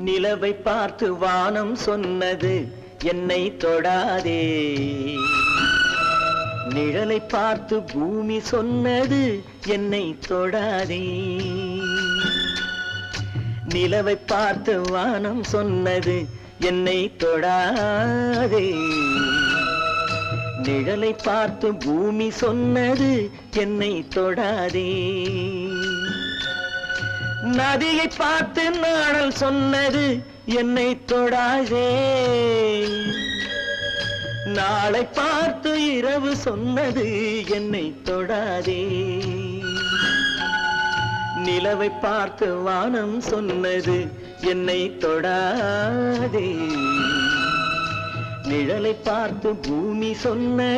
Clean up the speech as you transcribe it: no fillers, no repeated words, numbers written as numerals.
நிலவை பார்த்து வானம் சொன்னது என்னை தொடாதே, நிழலை பார்த்து பூமி சொன்னது என்னை தொடாதே. நிலவை பார்த்து வானம் சொன்னது என்னை தொடாதே, நிழலை பார்த்து பூமி சொன்னது என்னை தொடாதே. நதியை பார்த்து நாணல் சொன்னது என்னை தொடாதே, நாளை பார்த்து இரவு சொன்னது என்னை தொடாதே. நிலவை பார்த்து வானம் சொன்னது என்னை தொடாதே, நிழலை பார்த்து பூமி சொன்னது